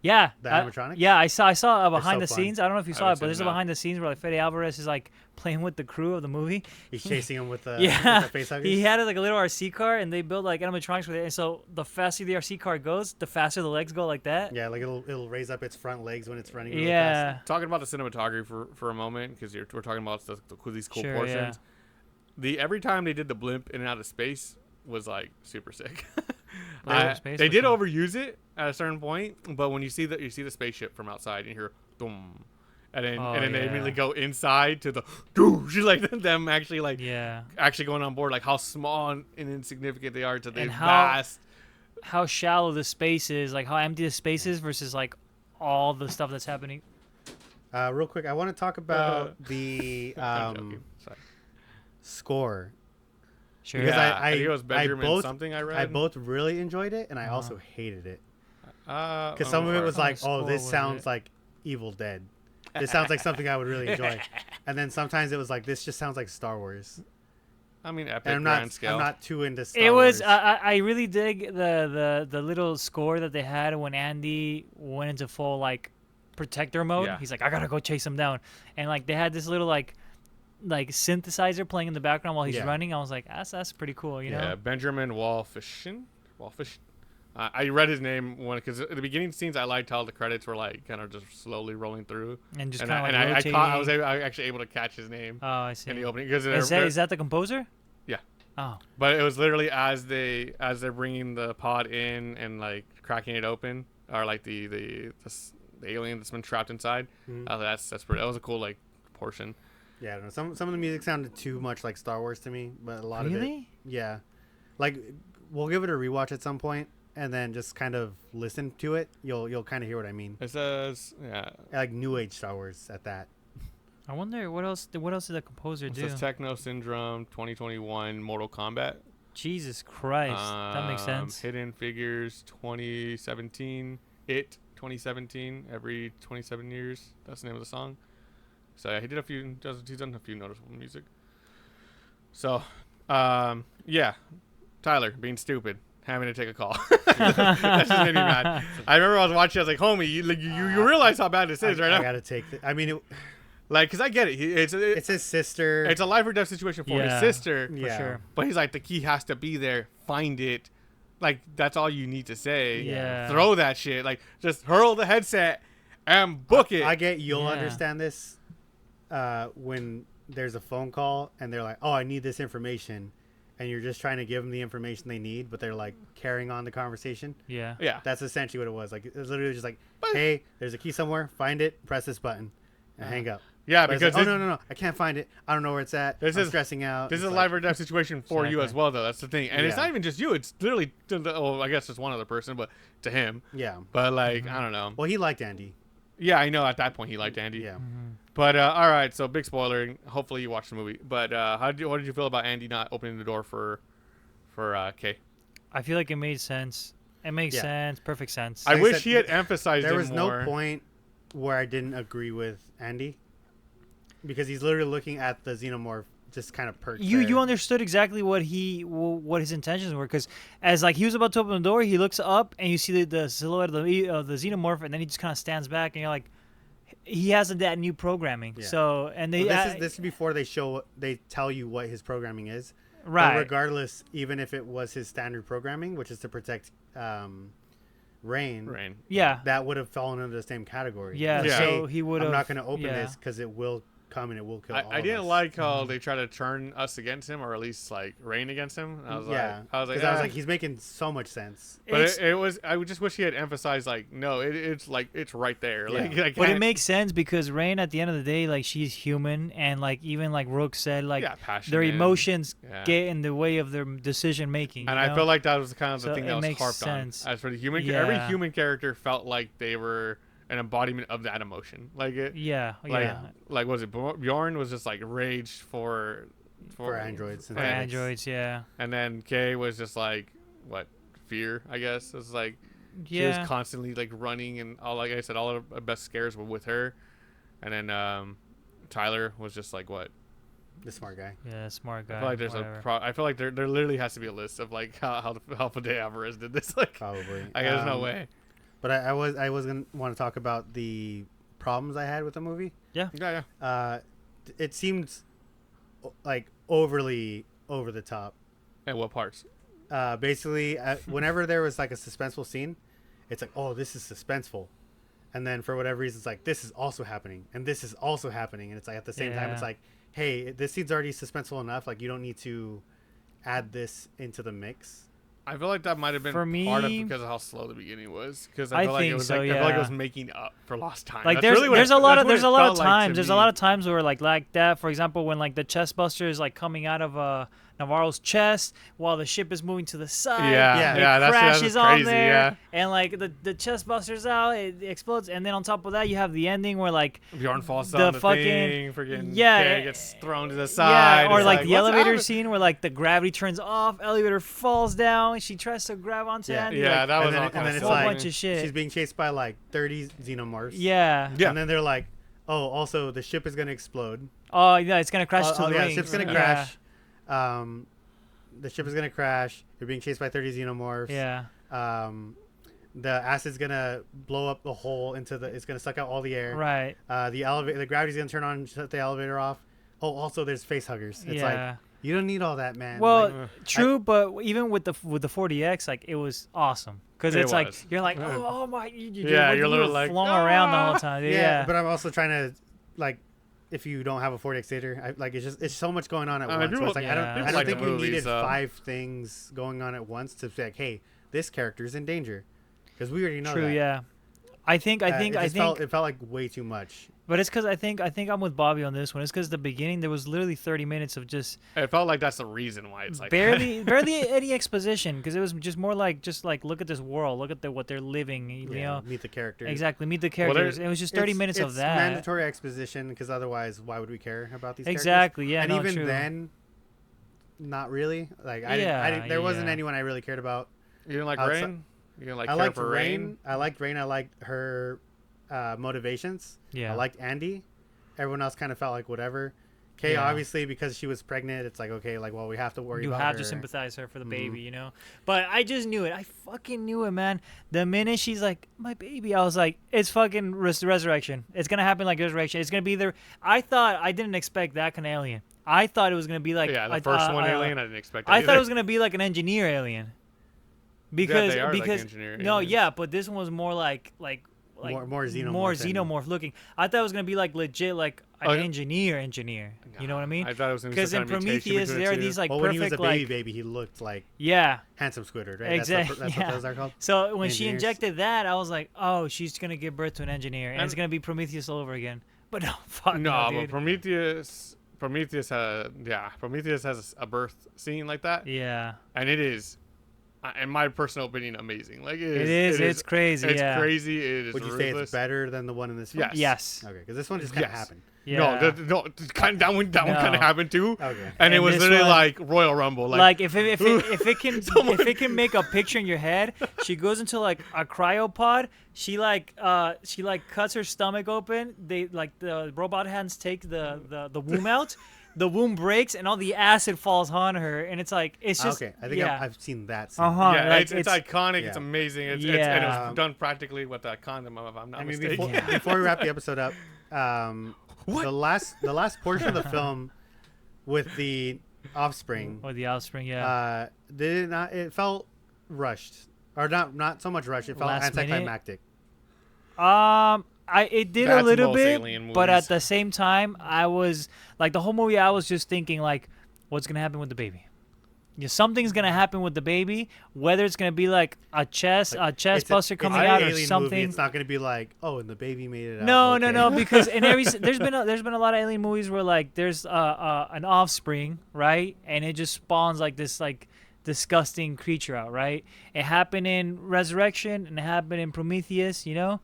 Yeah, The animatronics? yeah, I saw behind so the fun. scenes. I don't know if you I saw haven't it, but there's seen a that. behind the scenes where like Fede Alvarez is like playing with the crew of the movie. He's chasing him with the Yeah, face huggers. he had like a little RC car, and they built like animatronics with it. And so the faster the RC car goes, the faster the legs go like that. Yeah, like it'll raise up its front legs when it's running really Yeah, fast. Talking about the cinematography for a moment, because we're talking about these cool Sure, portions. Every time they did the blimp in and out of space was like super sick. Blimp space? They Which did one? overuse it at a certain point, but when you see the spaceship from outside and you hear boom, and then Oh, they yeah. immediately go inside to the doosh, like them actually yeah. actually going on board, like how small and insignificant they are to the And how- vast. How shallow the space is, like how empty the space is versus like all the stuff that's happening. Real quick, I want to talk about the I'm joking. Sorry. score. Sure. Because Yeah, I think it was Benjamin both something I read. I both really enjoyed it, and I also hated it. Because some of it was What like, kind of oh, this score was sounds it? like Evil Dead. This sounds like something I would really enjoy. And then sometimes it was like, this just sounds like Star Wars. I mean, epic And I'm grand not scale. I'm not too into Star It was. Wars. I really dig the little score that they had when Andy went into full like protector mode. Yeah. He's like, I gotta go chase him down, and like they had this little like synthesizer playing in the background while he's Yeah. running. I was like, that's pretty cool, you Yeah, know? Benjamin Walfish. I read his name because at the beginning scenes I liked how the credits were like kind of just slowly rolling through, And just and kind of like I rotating. caught, I was actually able to catch his name Oh, I see. in the opening because Is that the composer? Yeah. Oh, but it was literally as they're bringing the pod in and like cracking it open, or like the alien that's been trapped inside. Mhm. That's pretty. That was a cool like portion. Yeah, I don't know. Some of the music sounded too much like Star Wars to me, but a lot of it, really? yeah. Like, we'll give it a rewatch at some point, and then just kind of listen to it. You'll kind of hear what I mean. It says yeah. Like New Age Star Wars at that. I wonder what else. What else did the composer It do? says Techno Syndrome 2021 Mortal Kombat. Jesus Christ, that makes sense. Hidden Figures 2017. It 2017. Every 27 years. That's the name of the song. So yeah, he's done a few noticeable music. So, yeah, Tyler being stupid, having to take a call. That just made me mad. I remember I was watching. I was like, "Homie, you realize how bad this is, right I now?" gotta take. I mean, Like, cause I get it. it's his sister. It's a life or death situation for his Yeah. sister. For Yeah. sure. But he's like, the key has to be there. Find it. Like, that's all you need to say. Yeah. Throw that shit. Like, just hurl the headset and book it. I get you'll Yeah. understand this when there's a phone call and they're like, "Oh, I need this information," and you're just trying to give them the information they need, but they're like carrying on the conversation. Yeah. Yeah. That's essentially what it was. Like, it was literally just like, But- "Hey, there's a key somewhere. Find it. Press this button, and hang up." Yeah, But it's because like, oh no, I can't find it. I don't know where it's at. This I'm is- stressing out. this is It's a like, life or death situation for you as Exactly. well, though. That's the thing. And it's Yeah. not even just you. It's literally, I guess it's one other person, but to him. Yeah. But, like, I don't know. Well, he liked Andy. Yeah, I know at that point he liked Andy. Yeah. But, all right, so big spoiler. Hopefully you watched the movie. But what did you feel about Andy not opening the door for Kay? I feel like it made sense. It makes Yeah. sense. Perfect sense. I Like I wish said, he had emphasized There it was more. no point where I didn't agree with Andy because he's literally looking at the xenomorph just kind of perched You there. understood exactly what his intentions were, because as like he was about to open the door, he looks up and you see the silhouette of the xenomorph, and then he just kind of stands back, and you're like, he has that new programming. Yeah. So and they Well, this is before they tell you what his programming is. right. But regardless, even if it was his standard programming, which is to protect Rain, Yeah. that would have fallen under the same category. Yeah. Yeah. So he would have. I'm not going to open yeah. this because it will come and it will kill all I of didn't us. like how they try to turn us against him, or at least like Rain against him. I was Yeah. like, Because I was like, he's making so much sense. but It's- it was. I would just wish he had emphasized like, no, it's like it's right there. Yeah. Like, I But it can't- makes sense because Rain, at the end of the day, like she's human, and like even like Rook said, like yeah, passionate. their emotions Yeah. get in the way of their decision making. And I feel like that was kind of the So thing it that was makes harped sense. on. As for the human, every Yeah. human character felt like they were an embodiment of that emotion. Like it, yeah, like yeah, like was it Bjorn was just like rage for androids. for Synthetics. androids, yeah, and then Kay was just like what fear, I guess. It's like she yeah. was constantly like running, and all, like I said, all of her best scares were with her. And then Tyler was just like what. The smart guy. Yeah, smart guy. I feel like there's whatever. I feel like there literally has to be a list of like how Fede Alavarez did this. Like Probably. I guess there's no way. But I was gonna want to talk about the problems I had with the movie. Yeah. It seemed like overly over the top. And what parts? Basically, whenever there was like a suspenseful scene, it's like, oh, this is suspenseful, and then for whatever reason, it's like this is also happening, and this is also happening, and it's like at the same time, it's like, hey, this scene's already suspenseful enough. Like you don't need to add this into the mix. I feel like that might have been For me, part of because of how slow the beginning was. Because I I feel like it think was so, like I feel like it yeah. was making up for lost time. Like That's really what there's it- a lot that's of what there's it a lot felt of like to times. There's a me. lot of times where like that. For example, when like the chest buster is like coming out of Navarro's chest while the ship is moving to the side. Yeah, it that's crashes on crazy, there, yeah. and like the chest buster's out, it explodes, and then on top of that, you have the ending where like Bjorn falls the down the fucking- thing, freaking yeah, Kay gets thrown to the side. yeah, or It's like the what's elevator happening? scene where like the gravity turns off, elevator falls down, she tries to grab onto Yeah. Andy. Yeah, like, that was and then, all and kind then of it's whole like bunch of shit. she's being chased by like 30 xenomorphs. yeah. Yeah. And then they're like, oh, also the ship is gonna explode. Oh yeah, it's gonna crash to the yeah, rings. the ship's gonna Yeah. crash. The ship is gonna crash. You're being chased by 30 xenomorphs. Yeah. The acid's gonna blow up the hole into the. It's gonna suck out all the air. Right. The gravity's gonna turn on, and shut the elevator off. Oh, also there's face huggers. It's Yeah. like you don't need all that, man. Well, Like, true, but even with the 40X, like it was awesome because It it's like was. you're like, Yeah. oh my, you're you're literally literally like, flung around the whole "Ah." time. yeah, Yeah. but I'm also trying to like. If you don't have a 40X theater, it's so much going on at once. people- Where it's like, yeah, I don't people like think the you movies, needed so. 5 things going on at once to say like, hey, this character's in danger, because we already know True. that. Yeah. I think It felt like way too much. but it's because I think I'm with Bobby on this one. It's because the beginning there was literally 30 minutes of just It felt like that's the reason why it's like barely any exposition because it was just more like look at this world, look at what they're living, you know. Meet the character. Exactly, meet the characters. It was just 30 minutes of that. It's mandatory exposition because otherwise, why would we care about these Exactly. characters? Yeah. And no, even true. then, not really. Like there wasn't anyone I really cared about. you didn't like outside- Rain. You didn't like I care liked for Rain. I liked Rain. I liked her motivations. Yeah. I liked Andy. Everyone else kind of felt like whatever. Kay, Yeah. obviously, because she was pregnant, it's like, okay, like, well, we have to worry You about have her. to sympathize her for the Mhm. baby, you know. But I just knew it. I fucking knew it, man. The minute she's like, my baby, I was like, it's fucking resurrection. It's gonna happen like resurrection. It's gonna be there. I didn't expect that kind of alien. I thought it was gonna be like the first one alien. I didn't expect. That I thought either. it was gonna be like an engineer alien. Because they are like because engineer no, aliens. yeah, but this one was more like more xenomorph. more than- xenomorph looking. I thought it was gonna be like legit like an Oh, engineer. You know what I mean? I thought it was gonna be Because some in kind of mutation Prometheus, between there are the two. these like Well, when he was perfect a baby, like baby, he looked like yeah. handsome Squidward, right? Exactly. That's yeah. what those are called. So when she Engineers. injected that, I was like, oh, she's gonna give birth to an engineer, and it's And- gonna be Prometheus all over again. But no, fuck No, no, but dude. Prometheus has a birth scene like that, Yeah, and it is, in my personal opinion, amazing. Like it is. It's crazy. It's yeah. crazy. It is Would you say it's ruthless. better than the one in this film? Yes. Yes. Okay, because this one just kind of Yes. happened. Yeah. No, that one kind No. of happened too. Okay. And it And was this literally one- like Royal Rumble. Like if it can Someone- if it can make a picture in your head, she goes into like a cryopod. She cuts her stomach open. They like the robot hands take the womb out. The womb breaks and all the acid falls on her, and it's like it's just Okay, I think yeah. I've seen that. Scene. Uh-huh. yeah, like, it's iconic. It's yeah. amazing. And it Yeah. was done practically with a condom, if I'm not I mean, mistaken. before we wrap the episode up, What? the last portion of the film with the offspring, or the offspring. Yeah. did it not? It felt rushed, or not so much rushed. It felt Last minute? anticlimactic. It did a That's little most bit, alien but at movies. the same time, I was like the whole movie. I was just thinking like, what's gonna happen with the baby? Yeah, something's gonna happen with the baby. Whether it's gonna be like a chest It's buster it's coming an out or alien movie. something. It's not going to be like, oh, and the baby made it out. No, okay. no, because in there's been a lot of alien movies where like there's an offspring, right, and it just spawns like this like disgusting creature out, right? It happened in Resurrection and it happened in Prometheus, you know.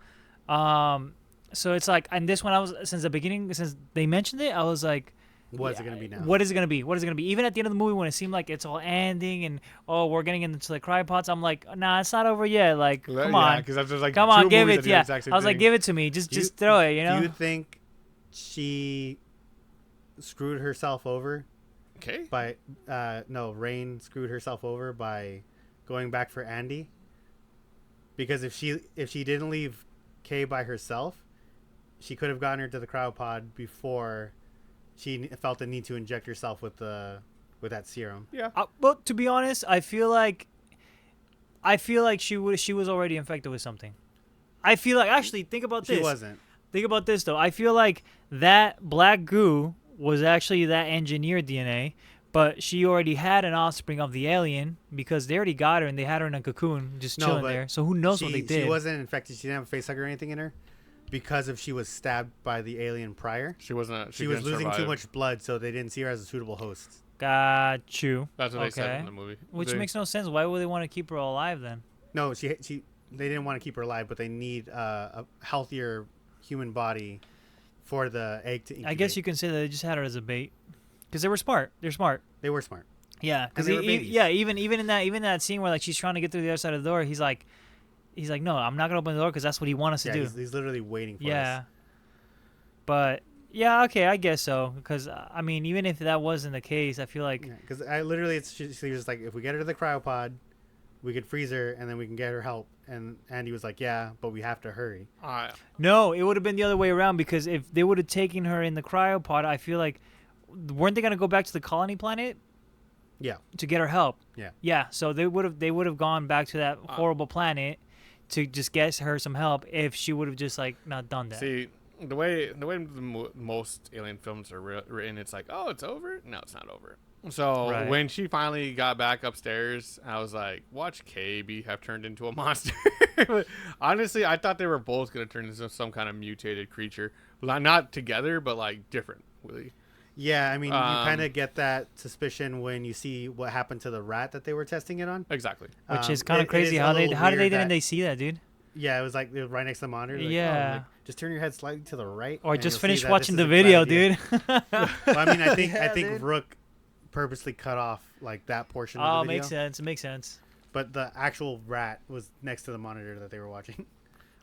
So it's like, and this one I was since the beginning, since they mentioned it, I was like, What's it going to be now? what is it gonna be? What is it gonna be? Even at the end of the movie, when it seemed like it's all ending and we're getting into the cryopods, I'm like, nah, it's not over yet. Like, come on, because that's just like come two on, give movies it. that do the Yeah, exact same I was like, thing. give it to me. Just throw it. You know. Do you think she screwed herself over Okay. by? No, Rain screwed herself over by going back for Andy. Because if she didn't leave Kay by herself, she could have gotten her to the cryopod before she felt the need to inject herself with that serum. Yeah. Well, to be honest, I feel like she was already infected with something. I feel like actually think about this. She wasn't. Think about this though. I feel like that black goo was actually that engineered DNA, but she already had an offspring of the alien because they already got her and they had her in a cocoon just chilling there. So who knows what they did? She wasn't infected. She didn't have a face hugger or anything in her because she was stabbed by the alien prior. She wasn't. She was losing too much blood, so they didn't see her as a suitable host. Got you. That's what they said in the movie. Which makes no sense. Why would they want to keep her alive then? No, they didn't want to keep her alive, but they need a healthier human body for the egg to incubate. I guess you can say that they just had her as a bait because they were smart. They're smart. They were smart. Yeah, because even in that scene where like she's trying to get through the other side of the door, he's like, no, I'm not gonna open the door because that's what he wants us to do. He's literally waiting for us. Yeah. But yeah, okay, I guess so. Because I mean, even if that wasn't the case, I feel like because I literally she was just like, if we get her to the cryopod, we could freeze her and then we can get her help. And Andy was like, yeah, but we have to hurry. No, it would have been the other way around because if they would have taken her in the cryopod, I feel like weren't they gonna go back to the colony planet? Yeah. To get her help. Yeah. Yeah. So they would have gone back to that horrible planet to just get her some help if she would have just like not done that. See, the way most alien films are written, it's like, oh, it's over. No, it's not over. So when she finally got back upstairs, I was like, watch Kay have turned into a monster. Honestly, I thought they were both gonna turn into some kind of mutated creature, not together, but like different. Really. Yeah, I mean, you kind of get that suspicion when you see what happened to the rat that they were testing it on. Exactly. Which is kind of crazy. How didn't they see that, dude? Yeah, it was like right next to the monitor. Like, yeah. like, just turn your head slightly to the right. Or just finish watching the video, dude. Well, I mean, I think Rook purposely cut off like that portion of the video. Makes sense. It makes sense. But the actual rat was next to the monitor that they were watching,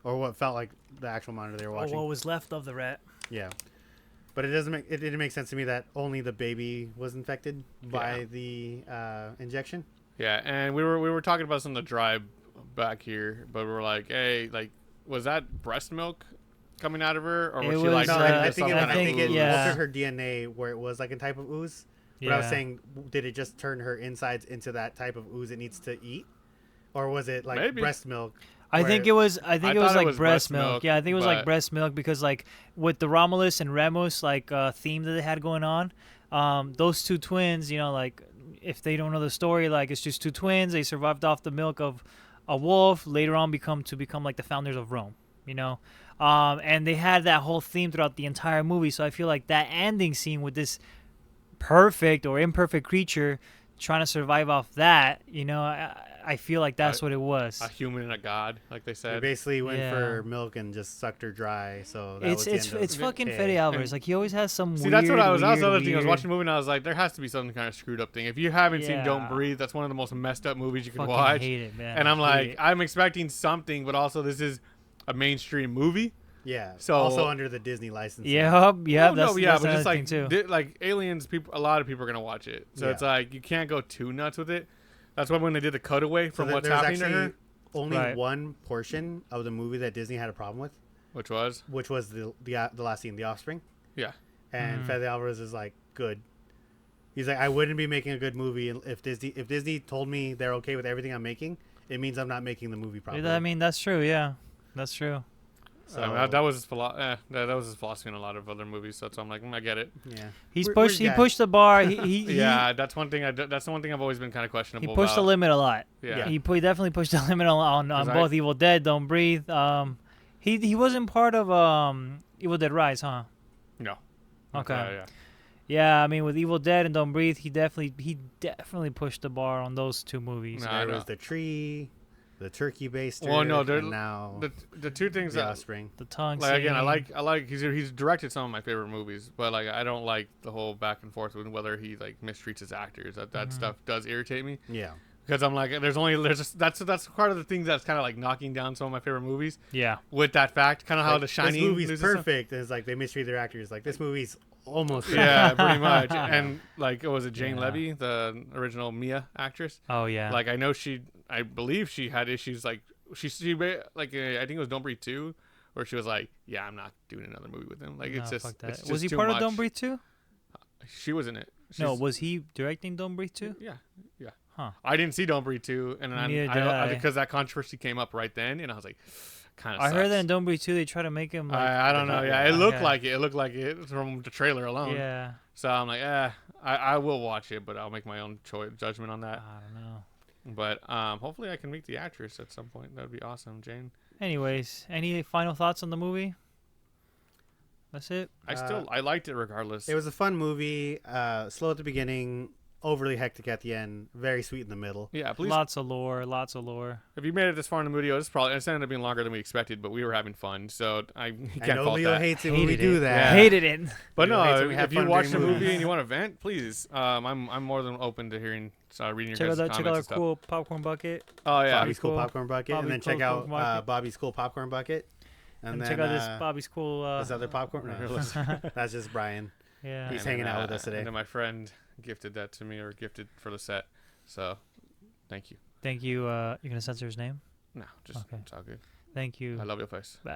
or what felt like the actual monitor they were watching. Or what was left of the rat. Yeah. But it didn't make sense to me that only the baby was infected by the injection. Yeah, and we were talking about this on the drive back here, but we were like, hey, like, was that breast milk coming out of her, or was she like? No, I think it altered her yeah. DNA where it was like a type of ooze. But I was saying, did it just turn her insides into that type of ooze it needs to eat, or was it like breast milk? I think it was like breast milk. Yeah, I think it was like breast milk because like with the Romulus and Remus like theme that they had going on, those two twins, you know, like if they don't know the story, like it's just two twins. They survived off the milk of a wolf. Later on, become like the founders of Rome. You know, and they had that whole theme throughout the entire movie. So I feel like that ending scene with this perfect or imperfect creature trying to survive off that, you know, I feel like that's what it was. A human and a god, like they said. They basically went for milk and just sucked her dry. So that it's fucking Fede Alavarez. Like he always has some. See, that's what I was. That was the other thing. I was watching the movie and I was like, there has to be some kind of screwed up thing. If you haven't seen Don't Breathe, that's one of the most messed up movies you can watch. Hate it, man. And I'm like, I'm expecting something, but also this is a mainstream movie. Yeah. So also under the Disney license. Yeah. But just like like Aliens, a lot of people are gonna watch it. So it's like you can't go too nuts with it. That's why when they did the cutaway from what's happening to her, only one portion of the movie that Disney had a problem with, which was the last scene, the offspring. Yeah. And Fede Alavarez is like, good. He's like, I wouldn't be making a good movie if Disney told me they're okay with everything I'm making. It means I'm not making the movie properly. I mean, that's true. Yeah, that's true. So that was his philosophy in a lot of other movies. So I'm like, I get it. Yeah, he pushed the bar. He that's one thing. That's the one thing I've always been kind of questionable. He pushed the limit a lot. Yeah, he definitely pushed the limit on both Evil Dead, Don't Breathe. He wasn't part of Evil Dead Rise, huh? No. Okay. Yeah, I mean with Evil Dead and Don't Breathe, he definitely pushed the bar on those two movies. There was the tree. The turkey baster. Well, no, and now the two things the offspring, the tongue. Like again, I like he's directed some of my favorite movies, but like I don't like the whole back and forth with whether he like mistreats his actors. That stuff does irritate me. Yeah, because I'm like, that's part of the things that's kind of like knocking down some of my favorite movies. Yeah, with that fact, kind of how The Shining. This movie's perfect. And it's like they mistreat their actors. Like this movie's almost. Yeah, pretty much. And like, was it Jane Levy, the original Mia actress? Oh yeah. Like I know I believe she had issues like like I think it was Don't Breathe 2, where she was like, yeah, I'm not doing another movie with him. Like No, it's just fuck that. it's just Was he too part much. of Don't Breathe 2? She was in it. No, was he directing Don't Breathe 2? Yeah. Huh. I didn't see Don't Breathe 2, and Neither did I. because that controversy came up right then, and I was like, kind of. I heard that in Don't Breathe 2 they try to make him like. I don't know. Yeah, it Okay. looked like it. It looked like it from the trailer alone. Yeah. So I'm like, I will watch it, but I'll make my own judgment on that. I don't know. But hopefully I can meet the actress at some point. That would be awesome, Jane. Anyways, any final thoughts on the movie? That's it. I liked it regardless. It was a fun movie. Slow at the beginning, overly hectic at the end, very sweet in the middle. Yeah, please. Lots of lore. Lots of lore. If you made it this far in the video, it's ended up being longer than we expected, but we were having fun, so you I can't know fault Leo that. hates it when we Hated do it. that. Yeah. Hated it. But Leo hates no, when we have if you fun watch during the movies. movie and you want to vent, please. I'm more than open to reading your Check guys' out comments our and stuff. cool popcorn bucket. Oh yeah, Bobby's Cool cool. Popcorn Bucket, and then Bobby's check Cool out Popcorn Bucket. Bobby's Cool Popcorn Bucket. And then check out this Bobby's cool. this other popcorn. No, that's just Brian. Yeah. He's And hanging then, out with us today. And then my friend gifted that to me, or gifted for the set. So, thank you. Thank you. You're gonna censor his name. No, just Okay. it's all good. Thank you. I love your face. All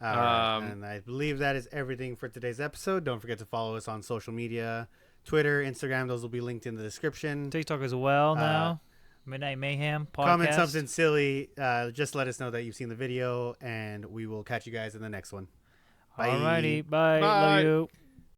right, Um, and I believe that is everything for today's episode. Don't forget to follow us on social media, Twitter, Instagram. Those will be linked in the description. TikTok as well now. Midnight Mayhem podcast. Comment something silly. Just let us know that you've seen the video, and we will catch you guys in the next one. Bye. Alrighty. Bye. Bye. Love you.